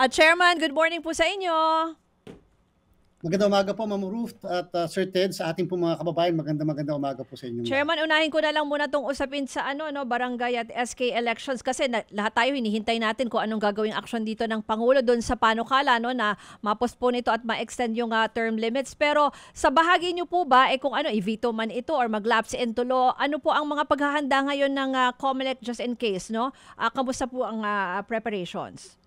Chairman, good morning po sa inyo. Magandang umaga po, Ma'am Ruth at Sir Ted, sa ating po mga kababayan. Magandang umaga po sa inyo. Chairman, unahin ko na lang muna itong usapin sa barangay at SK elections kasi lahat tayo hinihintay natin kung anong gagawing aksyon dito ng Pangulo doon sa panukala na ma-postpone ito at ma-extend yung term limits. Pero sa bahagi niyo po ba, kung i-veto man ito or mag-lapse into law, ano po ang mga paghahanda ngayon ng COMELEC just in case, no? Kamusta po ang preparations?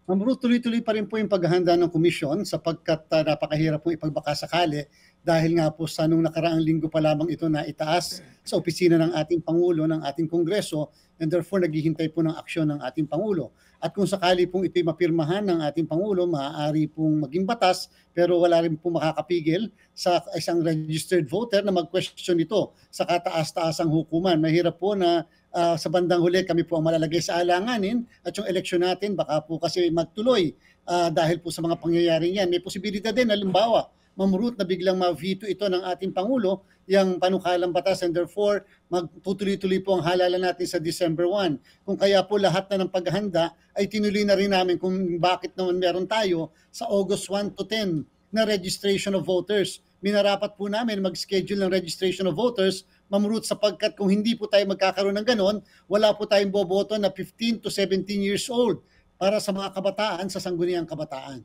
Ma'am Ruth, tuloy-tuloy pa rin po yung paghahanda ng komisyon sapagkat napakahirap pong ipagbaka sakali dahil nga po sa nung nakaraang linggo pa lamang ito na itaas sa opisina ng ating Pangulo, ng ating Kongreso, and therefore naghihintay po ng aksyon ng ating Pangulo. At kung sakali pong ito'y mapirmahan ng ating Pangulo, maaari pong maging batas pero wala rin pong makakapigil sa isang registered voter na mag-question ito sa kataas-taasang hukuman. Mahirap po na sa bandang huli kami po ang malalagay sa alanganin at yung eleksyon natin baka po kasi magtuloy dahil po sa mga pangyayaring yan. May posibilidad din, halimbawa, Ma'am Ruth, na biglang ma-veto ito ng ating Pangulo, yung panukalang batas, and therefore magtutuloy-tuloy po ang halalan natin sa December 1. Kung kaya po lahat na ng paghahanda ay tinuloy na rin namin kung bakit naman meron tayo sa August 1 to 10 na registration of voters. Minarapat po namin mag-schedule ng registration of voters, Ma'am Ruth, sapagkat kung hindi po tayo magkakaroon ng ganon, wala po tayong boboto na 15 to 17 years old para sa mga kabataan sa sangguniang kabataan.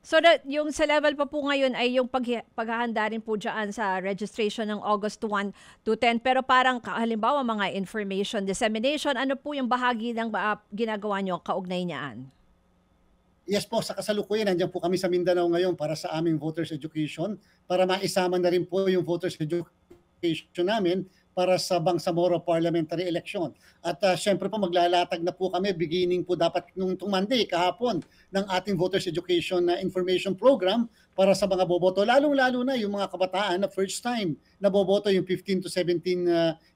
So yung sa level pa po ngayon ay yung paghahanda rin po dyan sa registration ng August 1 to 10. Pero parang halimbawa mga information dissemination, ano po yung bahagi ng ginagawa nyo kaugnay niyaan? Yes po, sa kasalukuyan, nandiyan po kami sa Mindanao ngayon para sa aming voters education, para maisama na rin po yung voters education namin para sa Bangsamoro parliamentary election. At syempre po maglalatag na po kami beginning po dapat nung Monday kahapon ng ating voters education na information program para sa mga boboto, lalong-lalo na yung mga kabataan na first time na boboto, yung 15 to 17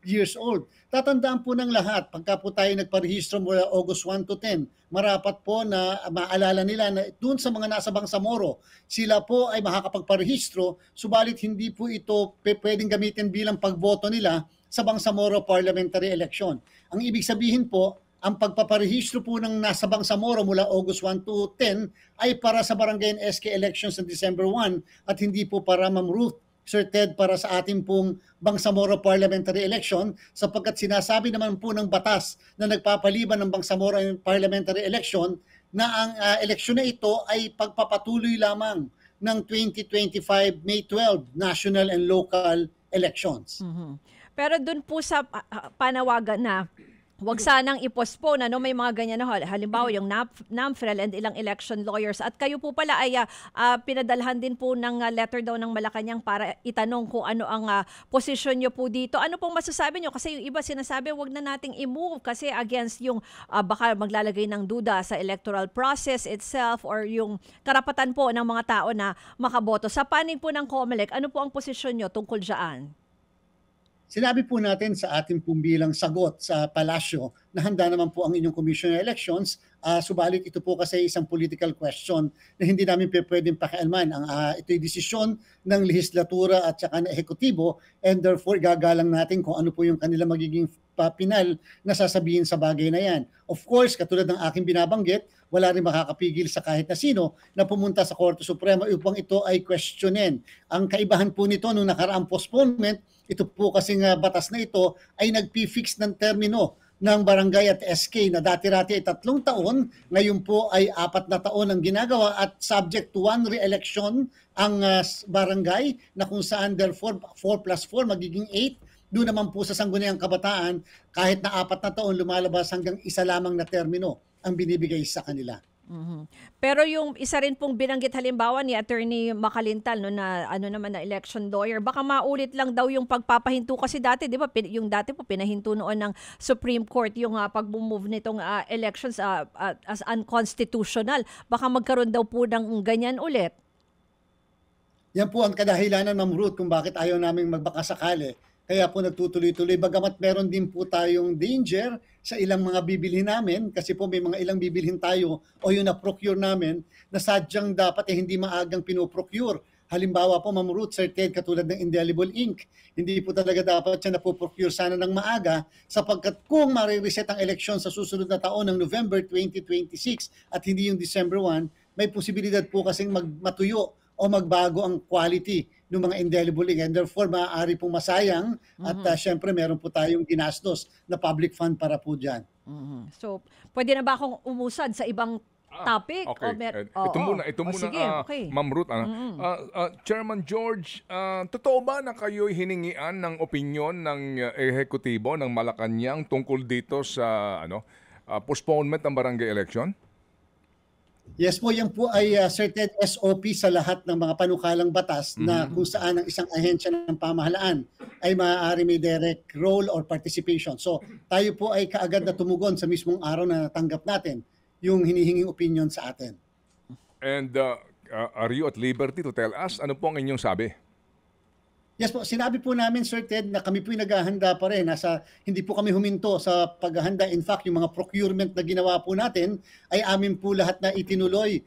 years old. Tatandaan po ng lahat, pagka po tayo nagparehistro mula August 1 to 10, marapat po na maalala nila na doon sa mga nasa Bangsamoro, sila po ay makakapagparehistro, subalit hindi po ito pwedeng gamitin bilang pagboto nila sa Bangsamoro parliamentary election. Ang ibig sabihin po, ang pagpaparehistro po ng nasa Bangsamoro mula August 1 to 10 ay para sa barangay and SK elections sa December 1 at hindi po para, Ma'am Ruth, Sir Ted, para sa ating pong Bangsamoro parliamentary election sapagkat sinasabi naman po ng batas na nagpapaliban ng Bangsamoro parliamentary election na ang eleksyon na ito ay pagpapatuloy lamang ng 2025 May 12 national and local elections. Pero dun po sa panawagan na wag sanang i-postpone, may mga ganyan na halimbawa yung NAMFREL and ilang election lawyers. At kayo po pala ay pinadalhan din po ng letter daw ng Malacanang para itanong kung ano ang posisyon nyo po dito. Ano pong masasabi nyo? Kasi yung iba sinasabi wag na nating i-move kasi against yung baka maglalagay ng duda sa electoral process itself or yung karapatan po ng mga tao na makaboto. Sa panig po ng COMELEC, ano po ang posisyon nyo tungkol dyan? Sinabi po natin sa ating pong bilang sagot sa palasyo na handa naman po ang inyong Commission on Elections, subalit ito po kasi isang political question na hindi namin pwedeng pakialman. Ito'y desisyon ng lehislatura at saka ng ehekutibo and therefore gagalang natin kung ano po yung kanila magiging pinal na sasabihin sa bagay na yan. Of course, katulad ng aking binabanggit, wala rin makakapigil sa kahit na sino na pumunta sa Korte Suprema upang ito ay questionin. Ang kaibahan po nito nung nakaraang postponement, ito po kasing batas na ito ay nagpi-fix ng termino ng barangay at SK na dati-rati ay 3 taon, ngayon po ay 4 na taon ang ginagawa at subject to 1 re-election ang barangay na kung saan therefore 4+4 magiging 8. Doon naman po sa sangguniang kabataan, kahit na 4 na taon lumalabas hanggang 1 lamang na termino ang binibigay sa kanila. Pero yung isa rin pong binanggit halimbawa ni Attorney Macalintal na naman na election lawyer, baka maulit lang daw yung pagpapahinto kasi dati, 'di ba, yung dati po pinahinto noon ng Supreme Court yung pag-move nitong elections as unconstitutional. Baka magkaroon daw po ng ganyan ulit. Yan po ang kadahilanan, Ma'am Ruth, kung bakit ayaw naming magbakasakali. Kaya po nagtutuloy-tuloy. Bagamat meron din po tayong danger sa ilang mga bibilhin namin, kasi po may mga ilang bibilhin tayo o yung na-procure namin na sadyang dapat hindi maagang pinoprocure. Halimbawa po, Ma'am Ruth, Sir Ted, katulad ng indelible ink, hindi po talaga dapat siya napoprocure sana ng maaga sapagkat kung marireset ang eleksyon sa susunod na taon ng November 2026 at hindi yung December 1, may posibilidad po kasing matuyo o magbago ang quality ng mga indelible ink and therefore maaari pong masayang at syempre meron po tayong ginastos na public fund para po dyan. So, pwede na ba akong umusad sa ibang topic? Okay. Ito muna, sige, okay. Ma'am Ruth. Chairman George, totoo ba na kayo'y hiningian ng opinyon ng ehekutibo ng Malacanang tungkol dito sa postponement ng barangay election? Yes po, yan po ay certain SOP sa lahat ng mga panukalang batas na kung saan ang isang ahensya ng pamahalaan ay maaari may direct role or participation. So tayo po ay kaagad na tumugon sa mismong araw na natanggap natin yung hinihinging opinion sa atin. And are you at liberty to tell us ano po ang inyong sabi? Yes po, sinabi po namin, Sir Ted, na kami po'y naghahanda pa rin. Hindi po kami huminto sa paghahanda. In fact, yung mga procurement na ginawa po natin ay amin po lahat na itinuloy.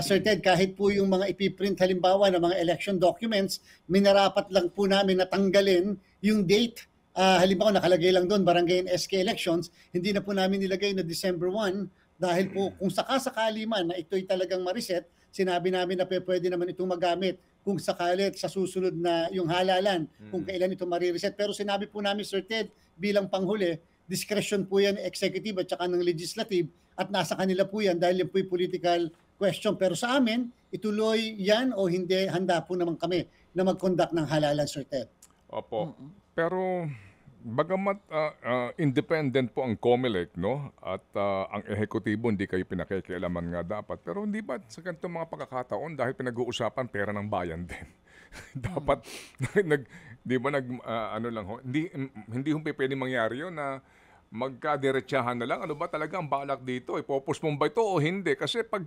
Sir Ted, kahit po yung mga ipiprint halimbawa ng mga election documents, minarapat lang po namin na tanggalin yung date. Halimbawa, nakalagay lang doon, Barangay and SK elections. Hindi na po namin nilagay na December 1 dahil po kung sakasakali man na ito'y talagang mariset, sinabi namin na pwede naman itong magamit kung sakali sa susunod na yung halalan kung kailan ito marireset. Pero sinabi po namin, Sir Ted, bilang panghuli, discretion po yan executive at saka ng legislative at nasa kanila po yan dahil yan po yung political question. Pero sa amin, ituloy yan o hindi, handa po naman kami na mag-conduct ng halalan, Sir Ted. Opo. Pero bagamat independent po ang COMELEC, no? At ang ehekutibo hindi kayo pinakikialaman nga dapat. Pero hindi ba sa ganitong mga pagkakataon dahil pinag-uusapan pera ng bayan din? Dapat di ba hindi pwede mangyari 'yon na magkadiretsahan na lang. Ano ba talaga ang balak dito? Ipopospon ba ito o hindi? Kasi pag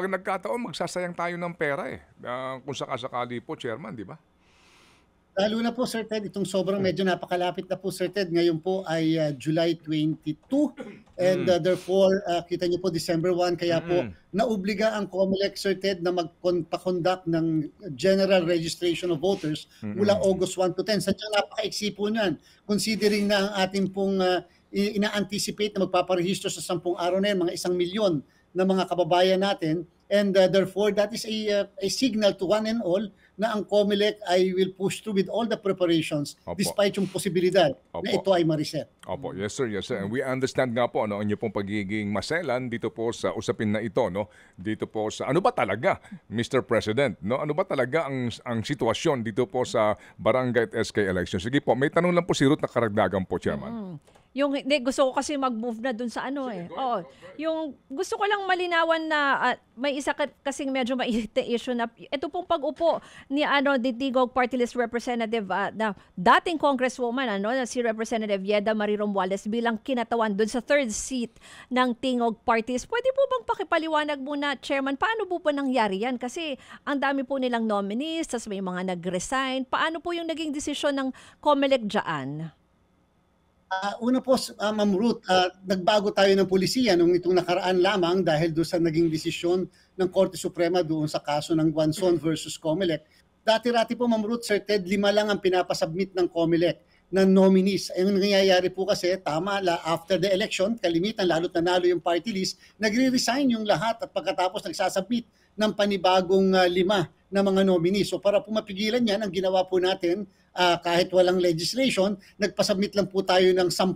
nagkataon magsasayang tayo ng pera kung sakasakali po, Chairman, di ba? Lalo na po, Sir Ted, itong sobrang medyo napakalapit na po, Sir Ted. Ngayon po ay July 22 and therefore, kita niyo po December 1. Kaya po, naobliga ang COMELEC, Sir Ted, na magpa-conduct ng general registration of voters mula August 1 to 10. Sadyang napaka-iksi po niyan. Considering na ang ating pong ina-anticipate na magpaparehistro sa 10 araw na yan, mga 1 milyon na mga kababayan natin. And therefore, that is a signal to one and all na ang COMELEC ay will push through with all the preparations despite yung posibilidad na ito ay mariset. Opo, yes sir, yes sir. And we understand nga po ang inyo pong pagiging maselan dito po sa usapin na ito, no? Dito po sa ano ba talaga, Mr. President, no? Ano ba talaga ang sitwasyon dito po sa Barangay at SK election? Sige po, may tanong lang po si Ruth na karagdagan po, Chairman. Gusto ko kasi mag-move na dun sa Oo. Yung gusto ko lang malinawan na may isa kasing medyo mainit na issue na ito pong pag-upo ni Tigog Party List Representative na dating Congresswoman na si Representative Yeda Marie Romualdez bilang kinatawan dun sa third seat ng Tingog Party List. Pwede po bang pakipaliwanag muna, Chairman, paano po pa nangyari yan? Kasi ang dami po nilang nominees, tas may mga nag-resign. Paano po yung naging desisyon ng COMELEC dyan? Una po, Ma'am Ruth, nagbago tayo ng pulisiya nung itong nakaraan lamang dahil doon sa naging desisyon ng Korte Suprema doon sa kaso ng Guanzon versus COMELEC. Dati-rati po, Ma'am Ruth, Sir Ted, 5 lang ang pinapasubmit ng COMELEC na nominees. Ang nangyayari po kasi, after the election, kalimitan, lalo't nanalo yung party list, nagre-resign yung lahat at pagkatapos nagsasubmit ng panibagong 5 na mga nominees. So para po mapigilan yan, ang ginawa po natin, kahit walang legislation, nagpasubmit lang po tayo ng 10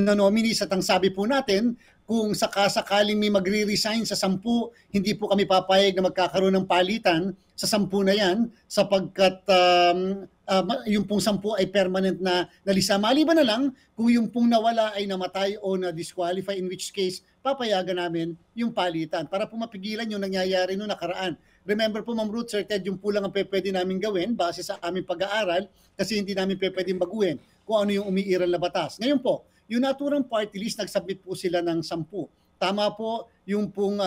na nominees at ang sabi po natin, kung sakasakaling may magre-resign sa 10, hindi po kami papayag na magkakaroon ng palitan sa 10 na yan sapagkat yung pong 10 ay permanent na nalisa. Maliban na lang kung yung pong nawala ay namatay o na-disqualify, in which case papayagan namin yung palitan para po mapigilan yung nangyayari noong nakaraan. Remember po, Ma'am Ruth, Sir Ted, yung po lang ang pwede namin gawin base sa aming pag-aaral kasi hindi namin pwedeng baguhin kung ano yung umiiral na batas. Ngayon po, yung naturang party list, nagsubmit po sila ng 10. Tama po, yung pong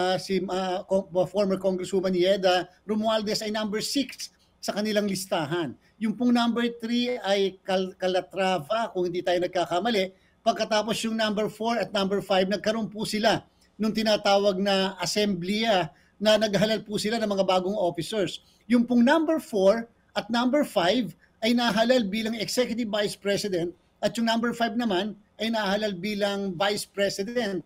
former Congresswoman Yeda Romualdez ay number 6 sa kanilang listahan. Yung pong number 3 ay Calatrava, kung hindi tayo nagkakamali. Pagkatapos yung number 4 at number 5, nagkaroon po sila nung tinatawag na Assembleya na naghalal po sila ng mga bagong officers. Yung pong number 4 at number 5 ay nahalal bilang Executive Vice President at yung number 5 naman ay nahalal bilang Vice President.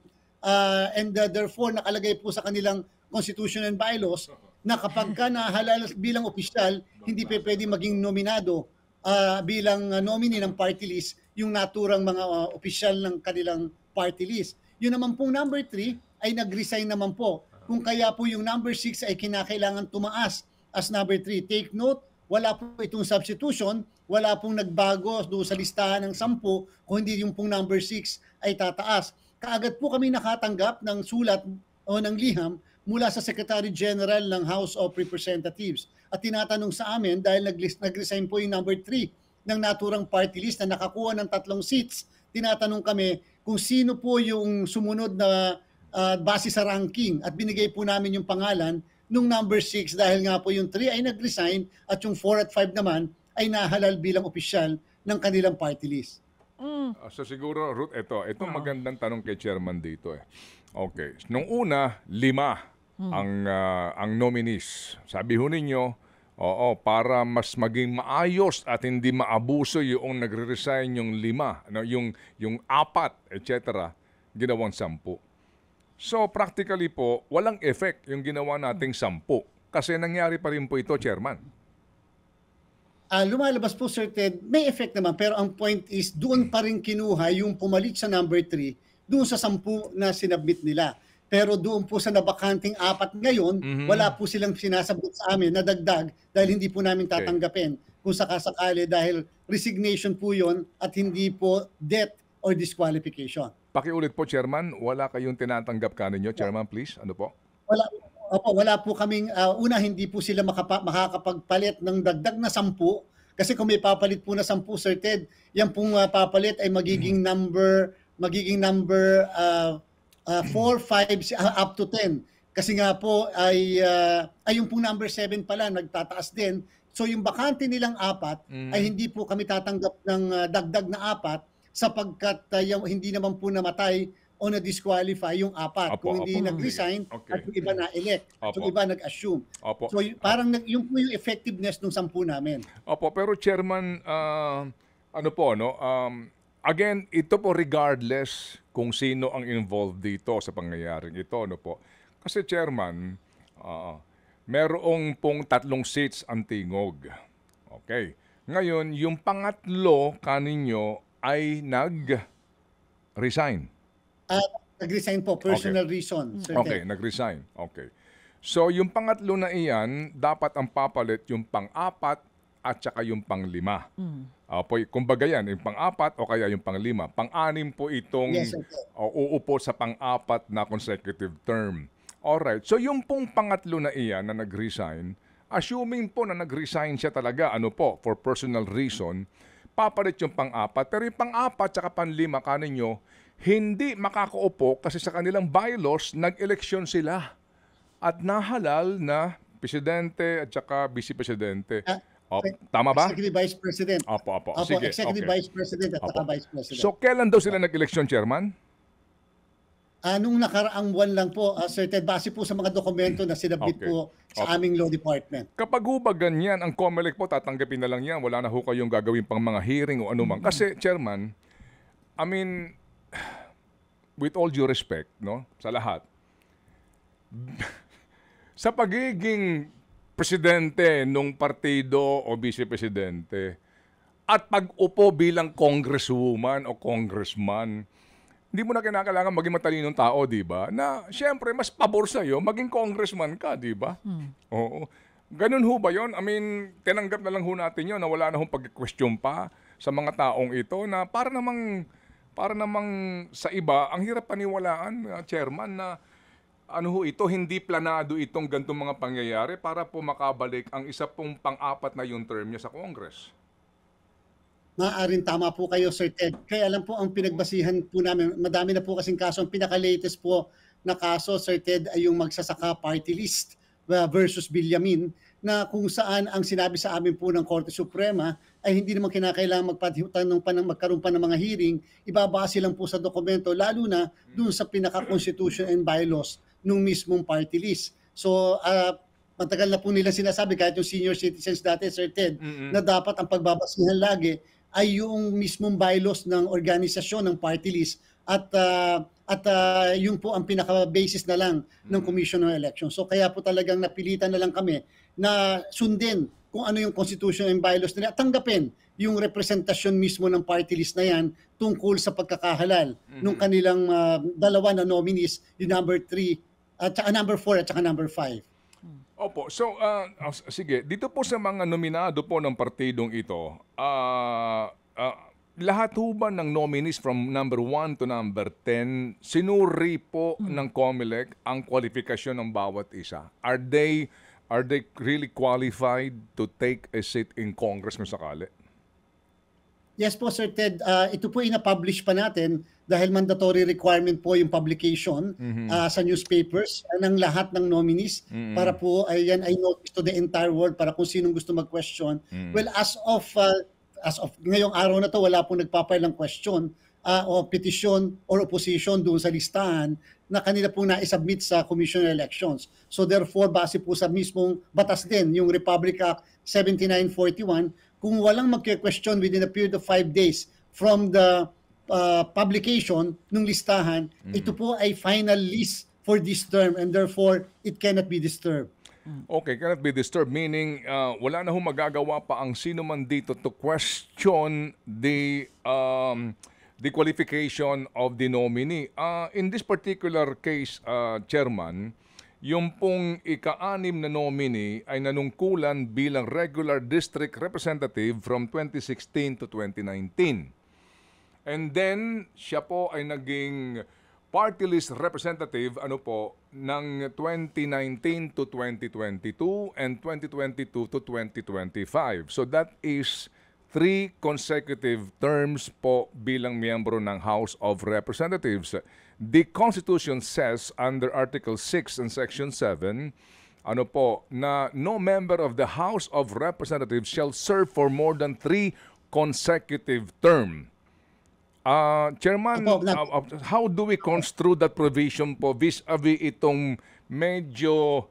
Therefore, nakalagay po sa kanilang Constitution and Bylaws na kapag ka nahalal bilang opisyal, hindi pa pwede maging nominado bilang nominee ng party list yung naturang mga opisyal ng kanilang party list. Yun naman pong number 3 ay nag-resign naman po. Kung kaya po yung number 6 ay kinakailangan tumaas as number 3. Take note, wala po itong substitution, wala pong nagbago doon sa listahan ng 10 kung hindi yung pong number 6 ay tataas. Kaagad po kami nakatanggap ng sulat o ng liham mula sa Secretary General ng House of Representatives. At tinatanong sa amin dahil nag-resign po yung number 3 ng naturang party list na nakakuha ng 3 seats. Tinatanong kami kung sino po yung sumunod na base sa ranking at binigay po namin yung pangalan nung number 6 dahil nga po yung 3 ay nag-resign at yung 4 at 5 naman ay nahalal bilang opisyal ng kanilang party list. So siguro, Ruth, ito magandang tanong kay Chairman dito. Okay. Nung una, 5 ang nominees. Sabi ho ninyo, para mas maging maayos at hindi maabuso yung nagre-resign yung 5, yung 4, etc., ginawang 10. So practically po, walang effect yung ginawa nating 10. Kasi nangyari pa rin po ito, Chairman. Lumalabas po, Sir Ted, may effect naman. Pero ang point is, doon pa rin kinuha yung pumalit sa number 3, doon sa 10 na sinabit nila. Pero doon po sa nabakanting 4 ngayon, wala po silang sinasabot sa amin na dagdag dahil hindi po namin tatanggapin. Kung sakasakali dahil resignation po yon at hindi po death or disqualification. Pakiulit po, Chairman, wala kayong tinatanggap ka ninyo. Chairman, please, ano po? Wala po kaming, hindi po sila makakapagpalit ng dagdag na 10 kasi kung may papalit po na 10, Sir Ted, yan pong papalit ay magiging number 4, 5, up to 10. Kasi nga po ay yung pong number 7 pala nagtataas din. So yung bakante nilang 4 ay hindi po kami tatanggap ng dagdag na 4 sapagkat hindi naman po namatay o na-disqualify yung 4. Kung hindi nag-resign at yung iba na-elect at yung iba nag-assume. So parang yung po yung effectiveness ng 10 namin. Pero Chairman, again, ito po regardless kung sino ang involved dito sa pangyayaring ito. Kasi Chairman, merong pong 3 seats ang tingog. Okay. Ngayon, yung pangatlo kaninyo ay nag-resign. Nag-resign po, personal reason. Okay, nag-resign. Okay. So, yung pangatlo na iyan, dapat ang papalit yung pang-4 at saka yung pang-5. Kumbaga yan, yung pang-4 o kaya yung pang-5. Pang-6 po itong uupo sa pang-4 na consecutive term. Alright, so yung pong pangatlo na iyan na nag-resign, assuming po na nag-resign siya talaga, for personal reason, papalit yung pang-4. Pero yung pang-4 at pang-5 kaninyo, hindi makakaupo kasi sa kanilang bylaws, nag-eleksyon sila. At nahalal na presidente at saka vice-presidente. Tama ba? Executive Vice President. Opo. Sige, Executive Vice President at saka Vice President. So, kailan daw sila nag-eleksyon, Chairman? Nung nakaraang buwan lang po, Sir Ted, base po sa mga dokumento na sinabit po sa aming law department. Kapag ba ganyan, ang COMELEC po, tatanggapin na lang yan. Wala na ho kayong gagawin pang mga hearing o anumang. Kasi, Chairman, with all due respect, sa lahat, sa pagiging presidente nung partido o vice-presidente at pag-upo bilang congresswoman o congressman, hindi mo na kinakailangan maging matalinong tao, di ba? Na, siyempre, mas pabor sa'yo, maging congressman ka, di ba? Oo. Ganun ho ba yun? Tinanggap na lang ho natin yun na wala na hong pag-question pa sa mga taong ito na para namang sa iba, ang hirap paniwalaan, Chairman, na ito, hindi planado itong gantong mga pangyayari para po makabalik ang isa pong pang-4 na yung term niya sa Congress. Maaaring tama po kayo, Sir Ted. Kaya alam po ang pinagbasihan po namin, madami na po kasing kaso. Ang pinaka-latest po na kaso, Sir Ted, ay yung magsasaka party list versus Villamin, na kung saan ang sinabi sa amin po ng Korte Suprema ay hindi naman kinakailangan magkaroon pa ng mga hearing, ibabase lang po sa dokumento, lalo na dun sa pinaka-constitution and bylaws nung mismong party list. So, matagal na po nila sinasabi, kahit yung senior citizens dati, Sir Ted, na dapat ang pagbabasihan lagi ay yung mismong bylaws ng organisasyon ng party list at yun po ang pinaka-basis na lang ng Commission on Elections. So kaya po talagang napilitan na lang kami na sundin kung ano yung constitution and bylaws nila at tanggapin yung representasyon mismo ng party list na yan tungkol sa pagkakahalal nung kanilang dalawa na nominees, yung number 3 at saka number 4 at saka number 5. Opo. So, sige. Dito po sa mga nominado po ng partidong ito, lahat ho ba ng nominees from number 1 to number 10, sinuri po ng COMELEC ang kwalifikasyon ng bawat isa? Are they really qualified to take a seat in Congress kung sakali? Yes po, Sir Ted. Ito po ina-publish pa natin dahil mandatory requirement po yung publication sa newspapers ng lahat ng nominees para po yan ay notice to the entire world para kung sinong gusto mag-question. Well, as of ngayong araw na to, wala pong nagpapile ng question o petition or opposition doon sa listahan na kanila pong na-submit sa Commission on Elections. So therefore, base po sa mismong batas din, yung Republic Act 7941, kung walang mag-question within a period of 5 days from the publication ng listahan, ito po ay final list for this term and therefore it cannot be disturbed. Okay, cannot be disturbed, meaning wala na hong magagawa pa ang sino man dito to question the qualification of the nominee. In this particular case, Chairman, yung pong ika-anim na nominee ay nanungkulan bilang regular district representative from 2016 to 2019. And then, siya po ay naging party list representative ng 2019 to 2022 and 2022 to 2025. So that is 3 consecutive terms po bilang miyembro ng House of Representatives. The Constitution says under Article 6 and Section 7, na no member of the House of Representatives shall serve for more than 3 consecutive term. Chairman, how do we construe that provision po vis-a-vis itong medyo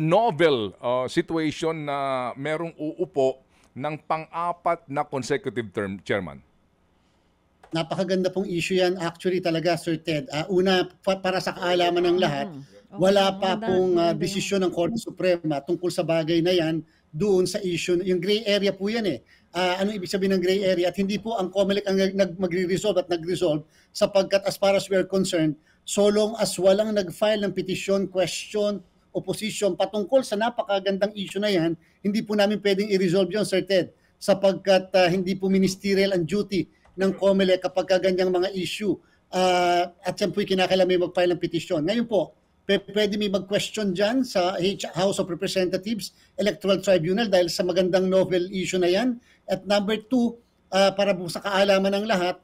novel situation na merong uupo ng pang-apat na consecutive term, Chairman? Napakaganda pong issue yan actually talaga, Sir Ted. Una, para sa kaalaman ng lahat, wala pa pong desisyon ng Korte Suprema tungkol sa bagay na yan doon sa issue. Yung gray area po yan eh. Ano ibig sabihin ng gray area? At hindi po ang COMELEC ang magre-resolve at nag-resolve sapagkat as far as we are concerned, so long as walang nag-file ng petition, question, opposition patungkol sa napakagandang issue na yan, hindi po namin pwedeng i-resolve yun, Sir Ted, sapagkat hindi po ministerial ang duty ng COMELEC kapag ganyang mga issue. At yan po'y kinakailangan may mag-file ng petition. Ngayon po, pwede may mag-question dyan sa House of Representatives Electoral Tribunal dahil sa magandang novel issue na yan. At number 2, para po sa kaalaman ng lahat,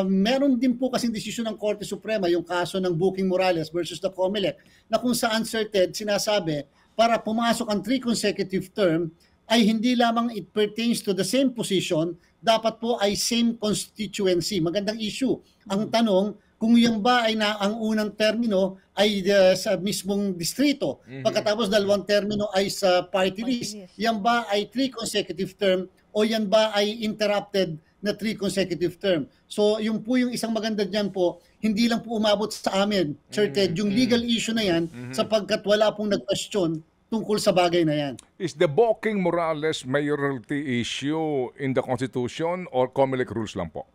meron din po kasing desisyon ng Korte Suprema, yung kaso ng Booking Morales versus the COMELEC, na kung saan, Sir Ted, sinasabi, para pumasok ang 3 consecutive term, ay hindi lamang it pertains to the same position, dapat po ay same constituency. Magandang issue. Ang tanong, kung yan ba ay ang unang termino ay sa mismong distrito, pagkatapos 2 termino ay sa party list, yan ba ay 3 consecutive term o yan ba ay interrupted na 3 consecutive term? So yung po yung isang maganda dyan po, hindi lang po umabot sa amin, Sir Ted, yung legal issue na yan sapagkat wala pong nag-question tungkol sa bagay na yan. Is the Booking Morales mayoralty issue in the Constitution or COMELEC rules lang po?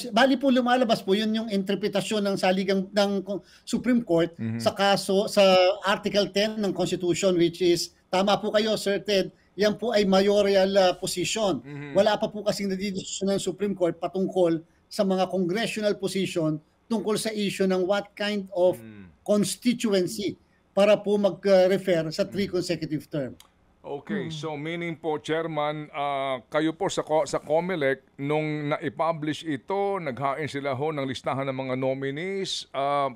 Bali po lumalabas po yun yung interpretasyon ng saligang ng Supreme Court sa kaso sa Article 10 ng Constitution, which is, tama po kayo, Sir Ted, yan po ay mayoral position. Wala pa po kasing nadidesisyon ng Supreme Court patungkol sa mga congressional position tungkol sa issue ng what kind of constituency para po mag-refer sa 3 consecutive term. Okay, so meaning po, Chairman, kayo po sa COMELEC, nung na-publish ito, naghain sila ho ng listahan ng mga nominees,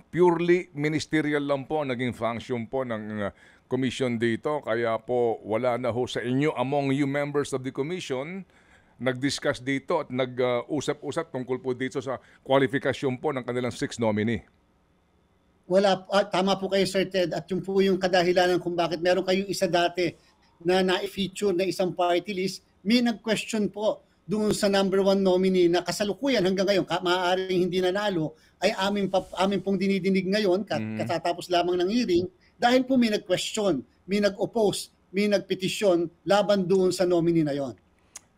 purely ministerial lang po naging function po ng commission dito, kaya po wala na ho sa inyo, among you members of the commission, nag-discuss dito at nag-usap-usap tungkol po dito sa kwalifikasyon po ng kanilang 6 nominee. Tama po kayo, Sir Ted, at yung po yung kadahilanan kung bakit meron kayong isa dati na na-feature na isang party list, may nag-question po doon sa number 1 nominee na kasalukuyan hanggang ngayon, maaaring hindi nanalo, ay amin pong dinidinig ngayon, katatapos lamang ng hearing, dahil po may nag-question, may nag-oppose, may nagpetisyon laban doon sa nominee na yon.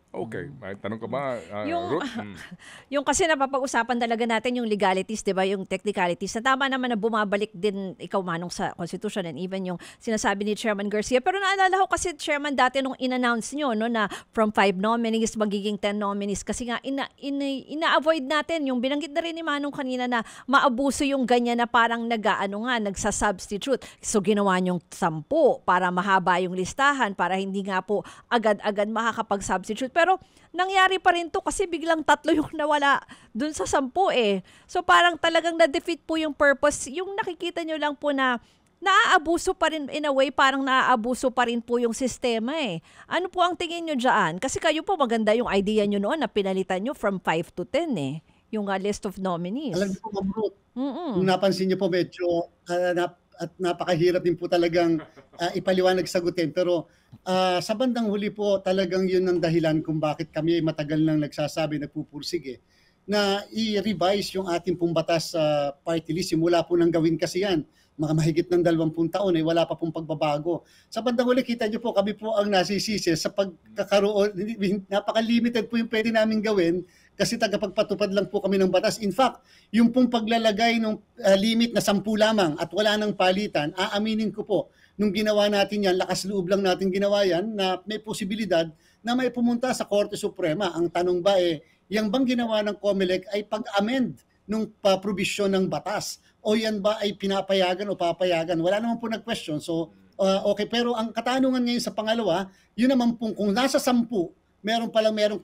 Okay. May tanong ka ba, Yung, Ruth? yung kasi napapag-usapan talaga natin yung legalities, di ba? Yung technicalities. Na tama naman na bumabalik din ikaw, Manong, sa Constitution and even yung sinasabi ni Chairman Garcia. Pero naalala ko kasi, Chairman, dati nung in-announce nyo, no, na from 5 nominees, magiging 10 nominees. Kasi nga, ina-avoid natin. Yung binanggit na rin ni Manong kanina na maabuso yung ganyan na parang nagsasubstitute. So, ginawa nyong 10 para mahaba yung listahan, para hindi nga po agad-agad makakapag-substitute. Pero nangyari pa rin to kasi biglang 3 yung nawala dun sa 10 eh. So parang talagang na-defeat po yung purpose. Yung nakikita nyo lang po na naaabuso pa rin in a way, parang naaabuso pa rin po yung sistema eh. Ano po ang tingin nyo dyan? Kasi kayo po maganda yung idea nyo noon na pinalitan nyo from 5 to 10 eh. Yung list of nominees. Alam niyo po, Ma'am Ruth, kung napansin niyo po medyo at napakahirap din po talagang ipaliwanag sagutin. Pero sa bandang huli po, talagang yun ang dahilan kung bakit kami matagal nang nagsasabi, nagpupursige, na i-revise yung ating pong batas sa party list. Simula po nang gawin kasi yan, mga mahigit ng 20 taon, wala pa pong pagbabago. Sa bandang huli, kita nyo po, kami po ang nasisisi sa pagkakaroon, napaka-limited po yung pwede namin gawin kasi tagapagpatupad lang po kami ng batas. In fact, yung pong paglalagay ng limit na 10 lamang at wala nang palitan, aaminin ko po, nung ginawa natin yan, lakas loob lang natin ginawa yan, na may posibilidad na may pumunta sa Korte Suprema. Ang tanong ba yung bang ginawa ng COMELEC ay pag-amend nung provision ng batas? O yan ba ay pinapayagan o papayagan? Wala naman po nag-question. So, okay. Pero ang katanungan ngayon sa pangalawa, yun naman pong kung nasa 10, merong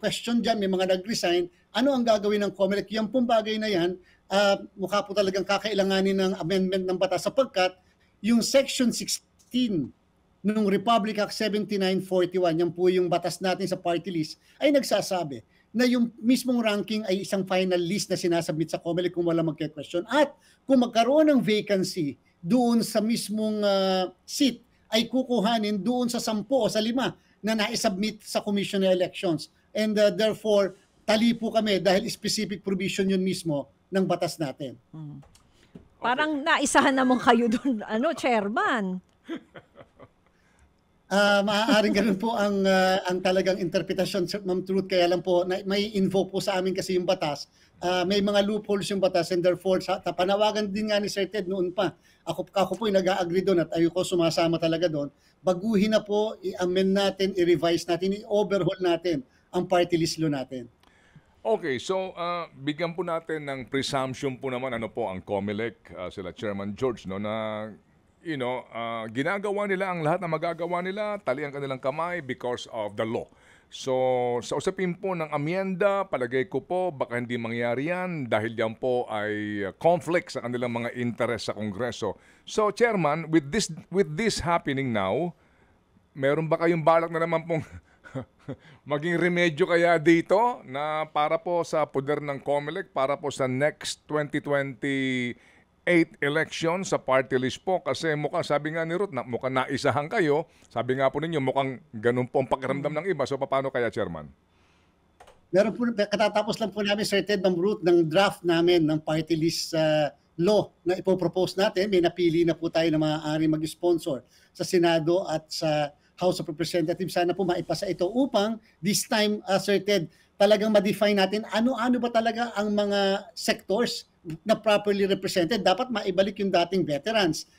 question dyan, may mga nag-resign, ano ang gagawin ng COMELEC? Yung pong bagay na yan, mukha po talagang kakailanganin ng amendment ng batas sapagkat yung Section 16 nung Republic Act 7941, yan po yung batas natin sa party list, ay nagsasabi na yung mismong ranking ay isang final list na sinasubmit sa COMELEC kung wala magke-question. At kung magkaroon ng vacancy doon sa mismong seat, ay kukuhanin doon sa 10 o sa 5 na naisubmit sa Commission on Elections. And therefore, tali po kami dahil specific provision yun mismo ng batas natin. Parang naisahan naman kayo doon, Chairman. Maaaring ganun po ang talagang interpretasyon, Ma'am Truth. Kaya lang po, may info po sa amin kasi yung batas. May mga loopholes yung batas and therefore, panawagan din nga ni Sir Ted noon pa. Ako po yung nag-agree doon at ayoko sumasama talaga doon. Baguhin na po, i-amend natin, i-revise natin, i-overhaul natin ang party list law natin. Okay, so bigyan po natin ng presumption po naman ang COMELEC, sila Chairman George, no, na ginagawa nila ang lahat na magagawa nila, tali ang kanilang kamay because of the law. So, sa usapin po ng amyenda, palagay ko po, baka hindi mangyari yan dahil yan po ay conflict sa kanilang mga interest sa Kongreso. So, Chairman, with this happening now, meron ba kayong balak na naman pong maging remedyo kaya dito na para po sa poder ng COMELEC, para po sa next 2028 election sa party list po? Kasi mukhang, sabi nga ni Ruth, mukhang naisahan kayo. Sabi nga po ninyo, mukhang ganun po ang pakiramdam ng iba. So paano kaya, Chairman? Meron po, katatapos lang po namin, Sir Ted, ng Ruth, ng draft namin ng party list law na ipopropose natin. May napili na po tayo na maaari mag-sponsor sa Senado at sa House of Representatives. Sana po maipasa ito upang this time, Sir Ted, talagang ma-define natin ano-ano ba talaga ang mga sectors na properly represented. Dapat maibalik yung dating veterans,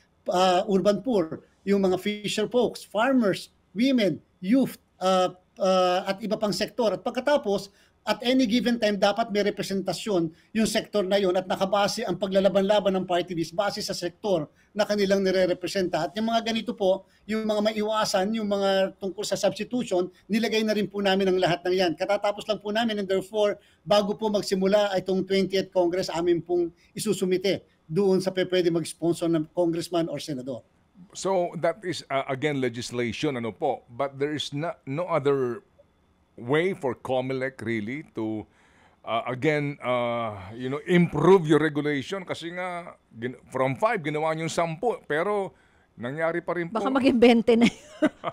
urban poor, yung mga fisher folks, farmers, women, youth, at iba pang sektor. At pagkatapos, at any given time, dapat may representasyon yung sektor na yun at nakabase ang paglalaban-laban ng party list base sa sektor na kanilang nire-representa. At yung mga ganito po, yung mga maiwasan, yung mga tungkol sa substitution, nilagay na rin po namin ang lahat ng yan. Katatapos lang po namin and therefore, bago po magsimula itong 20th Congress, amin pong isusumite doon sa pwede mag-sponsor ng congressman or senador. So that is, again, legislation, but there is no other way for COMELEC really to again, improve your regulation kasi nga from 5 ginawa niyong 10 pero nangyari pa rin po. Baka maging 20 na.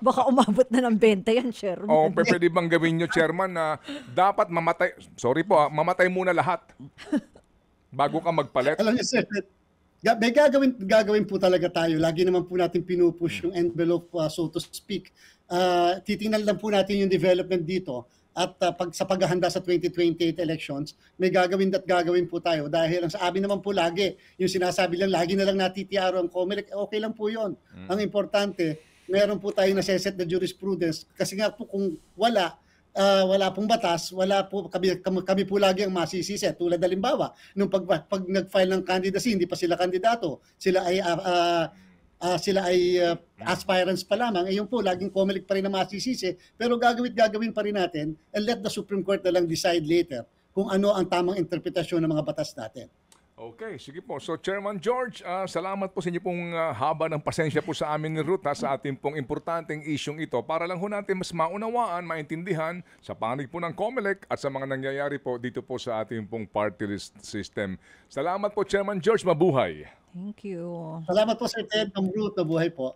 Baka umabot na ng 20 yan, Chairman. Pwede bang gawin nyo, Chairman, na dapat mamatay muna lahat bago ka magpalit? Alam niyo, sir, may gagawin po talaga tayo. Lagi naman po natin pinupush yung envelope, so to speak. Titingnan lang po natin yung development dito. At sa paghahanda sa 2028 elections, may gagawin po tayo. Dahil ang sa amin naman po lagi, yung sinasabi lang, lagi na lang natitiaro ang COMELEC, okay lang po yun. Ang importante, meron po tayong naseset na jurisprudence. Kasi nga po kung wala pong batas, kami po lagi ang masisisi. Tulad halimbawa, nung pag nag-file ng candidacy, hindi pa sila kandidato. Sila ay aspirants pa lamang, yun po, laging COMELEC pa rin na masisisi, pero gagawin pa rin natin and let the Supreme Court na lang decide later kung ano ang tamang interpretasyon ng mga batas natin. Okay, sige po. So, Chairman George, salamat po sa inyo pong haba ng pasensya po sa amin ni Ruth sa ating pong importanteng isyong ito para lang ho natin mas maunawaan, maintindihan sa panig po ng COMELEC at sa mga nangyayari po dito po sa ating pong party list system. Salamat po, Chairman George. Mabuhay! Thank you. Salamat po, Sir Ted. Ruth, mabuhay po.